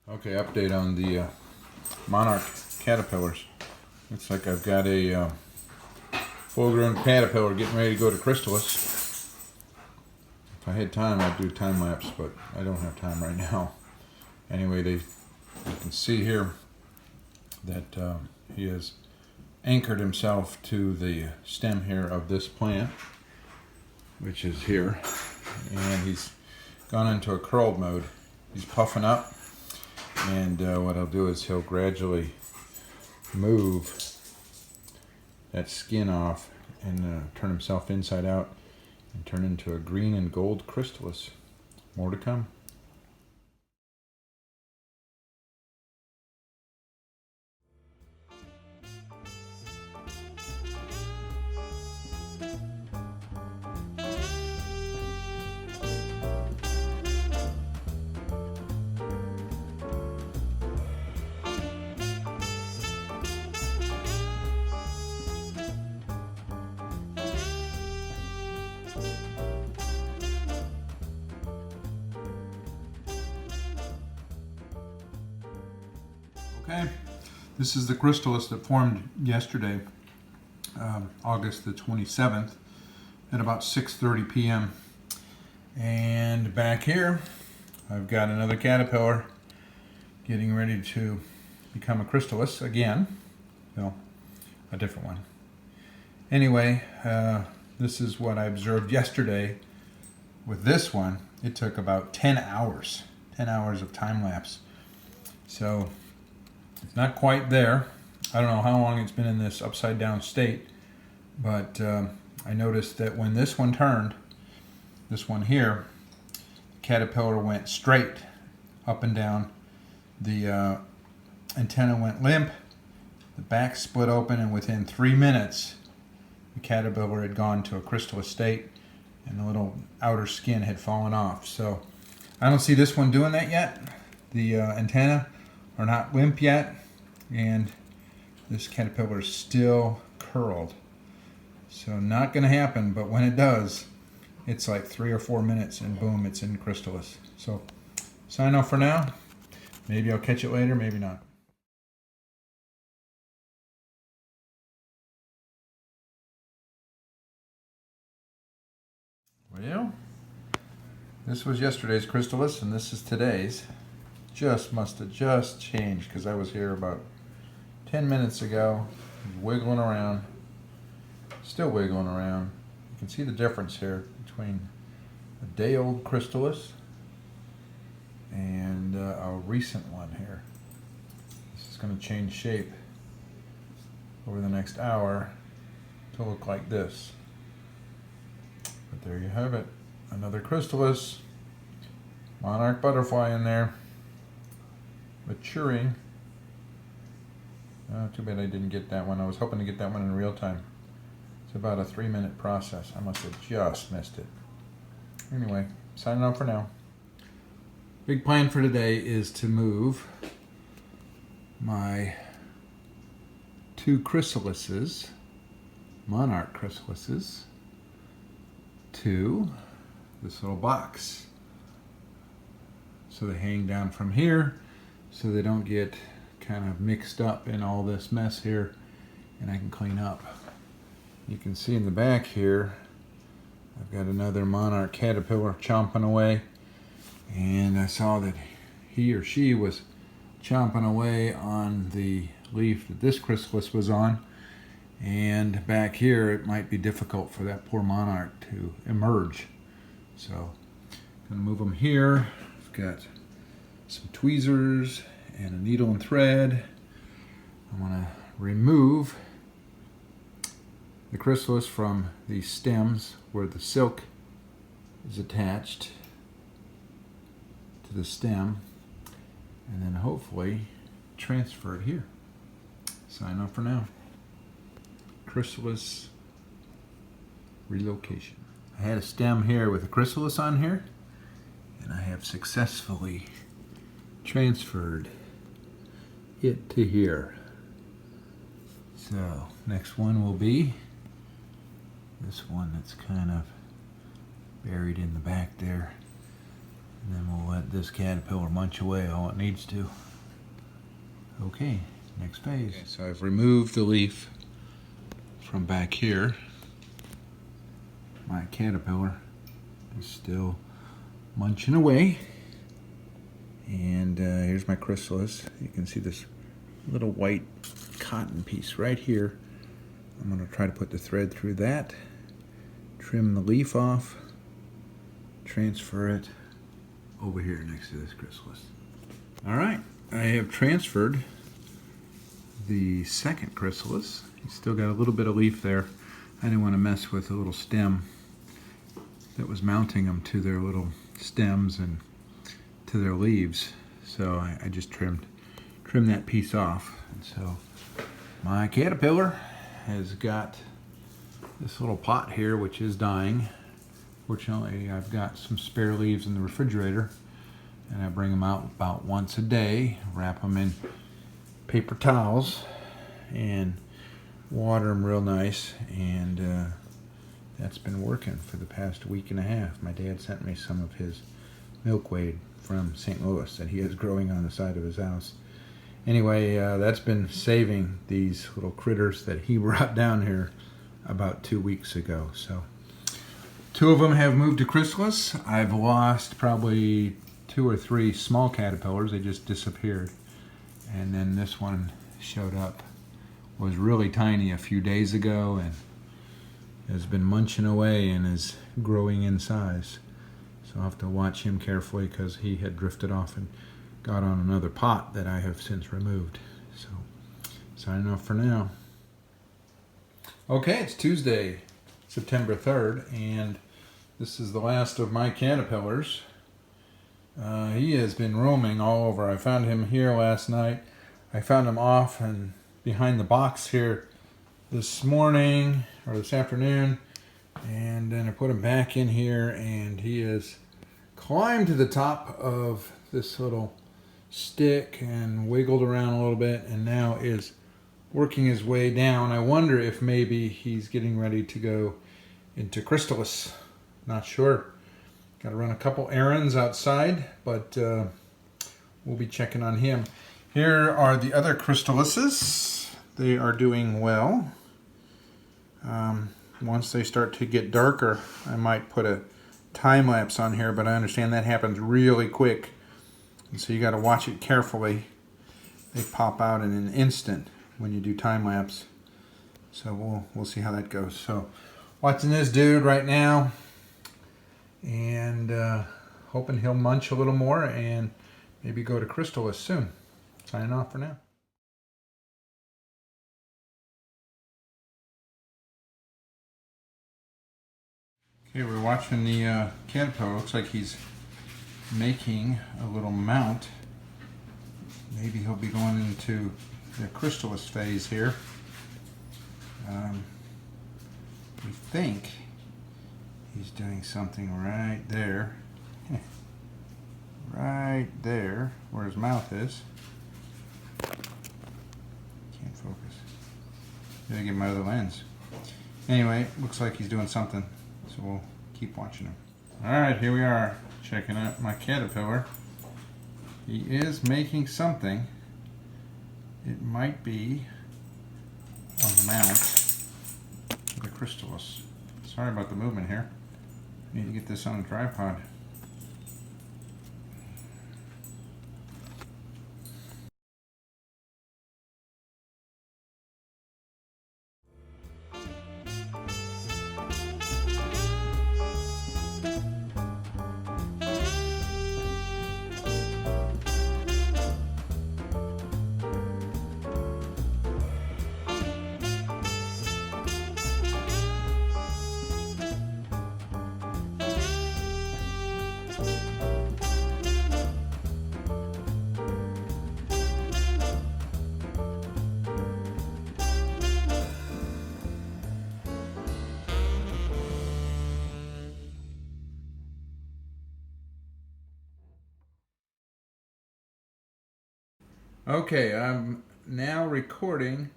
Okay, update on the Monarch caterpillars. Looks like I've got a full-grown caterpillar getting ready to go to Chrysalis. If I had time, I'd do time lapse, but I don't have time right now. Anyway, you can see here that he has anchored himself to the stem here of this plant, which is here, and he's gone into a curled mode. He's puffing up, and what I'll do is he'll gradually move that skin off and turn himself inside out and turn into a green and gold chrysalis. More to come. Okay, this is the chrysalis that formed yesterday, August the 27th, at about 6:30 p.m. And back here, I've got another caterpillar getting ready to become a chrysalis again. No, a different one. Anyway, this is what I observed yesterday with this one. It took about 10 hours of time lapse. So it's not quite there. I don't know how long it's been in this upside down state, but I noticed that when this one turned, this one here, the caterpillar went straight up and down. The antenna went limp, the back split open, and within 3 minutes, the caterpillar had gone to a chrysalis state and the little outer skin had fallen off. So I don't see this one doing that yet. The antenna are not limp yet, and this caterpillar is still curled. So not going to happen, but when it does, it's like 3 or 4 minutes and boom, it's in chrysalis. So sign off for now. Maybe I'll catch it later, maybe not. Well, this was yesterday's chrysalis and this is today's. Must have just changed because I was here about 10 minutes ago. He's wiggling around, still wiggling around. You can see the difference here between a day-old chrysalis and a recent one here. This is going to change shape over the next hour to look like this. But there you have it, another chrysalis, monarch butterfly in there. Maturing. Too bad I didn't get that one. I was hoping to get that one in real time. It's about a 3-minute process. I must have just missed it. Anyway, signing off for now. Big plan for today is to move my 2 chrysalises, monarch chrysalises, to this little box. So they hang down from here, so they don't get kind of mixed up in all this mess here, and I can clean up. You can see in the back here, I've got another monarch caterpillar chomping away, and I saw that he or she was chomping away on the leaf that this chrysalis was on, and back here it might be difficult for that poor monarch to emerge. So I'm gonna move them here. I've got some tweezers and a needle and thread. I'm going to remove the chrysalis from these stems where the silk is attached to the stem, and then hopefully transfer it here. Sign off for now. Chrysalis relocation. I had a stem here with a chrysalis on here, and I have successfully transferred it to here. So next one will be this one that's kind of buried in the back there. And then we'll let this caterpillar munch away all it needs to. Okay, next phase. Okay, so I've removed the leaf from back here. My caterpillar is still munching away. And here's my chrysalis. You can see this little white cotton piece right here. I'm going to try to put the thread through that, trim the leaf off, transfer it over here next to this chrysalis. All right, I have transferred the second chrysalis. He's still got a little bit of leaf there. I didn't want to mess with the little stem that was mounting them to their little stems and to their leaves. So I just trimmed that piece off. And so my caterpillar has got this little pot here which is dying. Fortunately, I've got some spare leaves in the refrigerator, and I bring them out about once a day, wrap them in paper towels and water them real nice, and that's been working for the past week and a half. My dad sent me some of his milkweed from St. Louis that he has growing on the side of his house. Anyway, that's been saving these little critters that he brought down here about 2 weeks ago. So 2 of them have moved to chrysalis. I've lost probably 2 or 3 small caterpillars. They just disappeared. And then this one showed up. Was really tiny a few days ago and has been munching away and is growing in size. So I'll have to watch him carefully because he had drifted off and got on another pot that I have since removed. So signing off for now. Okay, it's Tuesday, September 3rd, and this is the last of my caterpillars. He has been roaming all over. I found him here last night. I found him off and behind the box here this morning or this afternoon, and then I put him back in here, and he has climbed to the top of this little stick and wiggled around a little bit, and now is working his way down. I wonder if maybe he's getting ready to go into chrysalis. Not sure. Got to run a couple errands outside, but we'll be checking on him. Here are the other chrysalises. They are doing well. Once they start to get darker, I might put a time lapse on here, but I understand that happens really quick. And so you got to watch it carefully. They pop out in an instant when you do time lapse. So we'll see how that goes. So watching this dude right now, and hoping he'll munch a little more and maybe go to chrysalis soon. Signing off for now. Okay, we're watching the caterpillar. Looks like he's making a little mount. Maybe he'll be going into the chrysalis phase here. We think he's doing something right there. Right there, where his mouth is. Can't focus. Gotta get my other lens. Anyway, looks like he's doing something. So we'll keep watching him. Alright, here we are, checking out my caterpillar. He is making something. It might be a mount for the chrysalis. Sorry about the movement here. I need to get this on a tripod. Okay, I'm now recording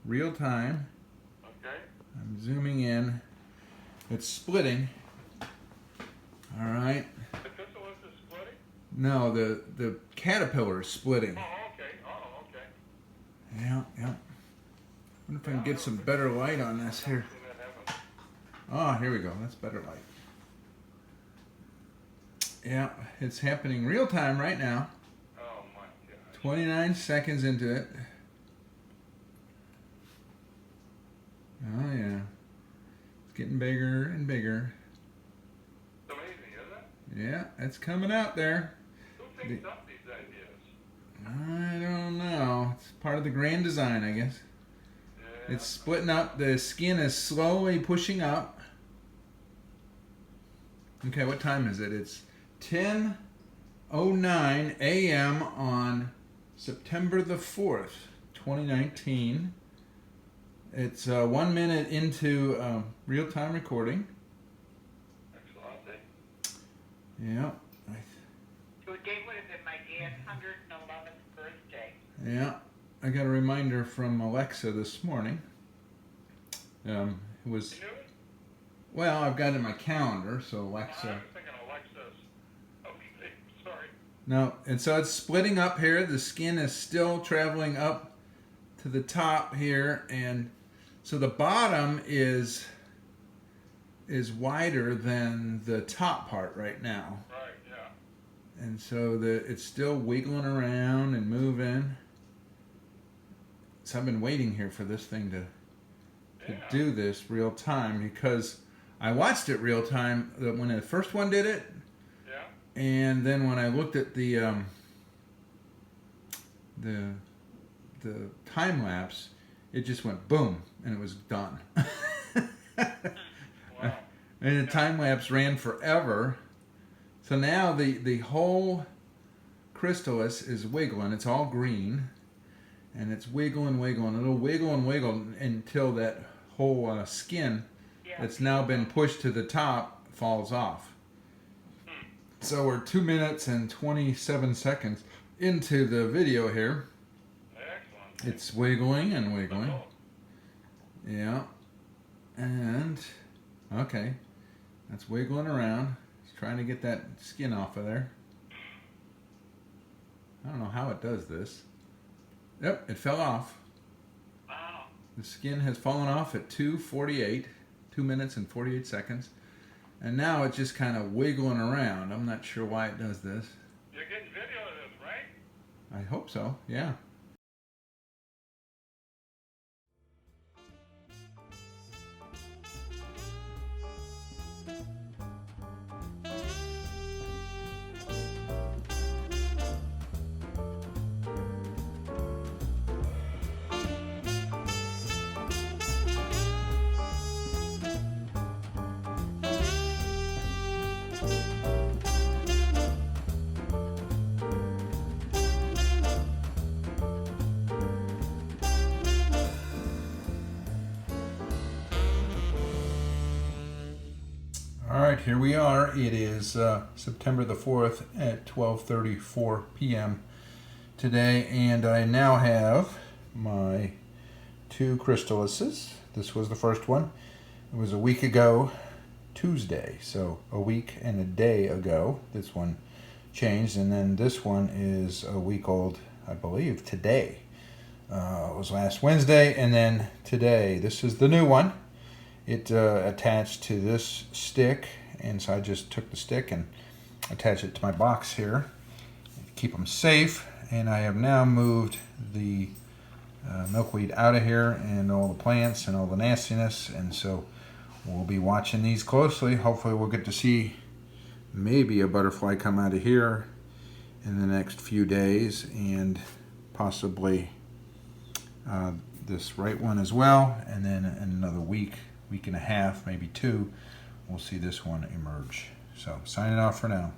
real time. Okay. I'm zooming in. It's splitting. All right. The chrysalis is split. No, the caterpillar is splitting. Oh, okay. Oh, okay. Yeah, yeah. I wonder if I can get some better light on this here. Oh, here we go. That's better light. Yeah, it's happening real time right now. Oh my gosh. 29 seconds into it. Oh yeah. It's getting bigger and bigger. It's amazing, isn't it? Yeah, it's coming out there. Who thinks up these ideas? I don't know. It's part of the grand design, I guess. Yeah. It's splitting up. The skin is slowly pushing up. Okay, what time is it? It's 10:09 a.m. on September the 4th, 2019. It's 1 minute into real-time recording. Excellent. Yeah. Today would have been my dad's 111th birthday. Yeah. I got a reminder from Alexa this morning. It was... You knew it? Well, I've got it in my calendar, so I Alexa... was thinking Alexis. Okay, sorry. No, and so it's splitting up here. The skin is still traveling up to the top here, and so the bottom is wider than the top part right now. Right, yeah. And so it's still wiggling around and moving. So I've been waiting here for this thing to do this real time, because I watched it real time when the first one did it. Yeah. And then when I looked at the time lapse, it just went boom and it was done. Wow. And the time lapse ran forever. So now the whole Chrysalises is wiggling. It's all green, and it's wiggling. It'll wiggle and wiggle until that whole skin that's now been pushed to the top falls off. So we're 2 minutes and 27 seconds into the video here. Excellent. It's wiggling and wiggling. Yeah. And, okay. That's wiggling around. It's trying to get that skin off of there. I don't know how it does this. Yep, it fell off. Wow. The skin has fallen off at 2:48, 2 minutes and 48 seconds. And now it's just kind of wiggling around. I'm not sure why it does this. You're getting video of this, right? I hope so, yeah. All right, here we are. It is September the 4th at 12:34 p.m. today, and I now have my 2 Chrysalises. This was the first one. It was a week ago, Tuesday, so a week and a day ago. This one changed, and then this one is a week old, I believe, today. It was last Wednesday, and then today. This is the new one. It attached to this stick, and so I just took the stick and attached it to my box here to keep them safe. And I have now moved the milkweed out of here and all the plants and all the nastiness, and so we'll be watching these closely. Hopefully we'll get to see maybe a butterfly come out of here in the next few days, and possibly this right one as well, and then in another week and a half, maybe 2, we'll see this one emerge. So signing off for now.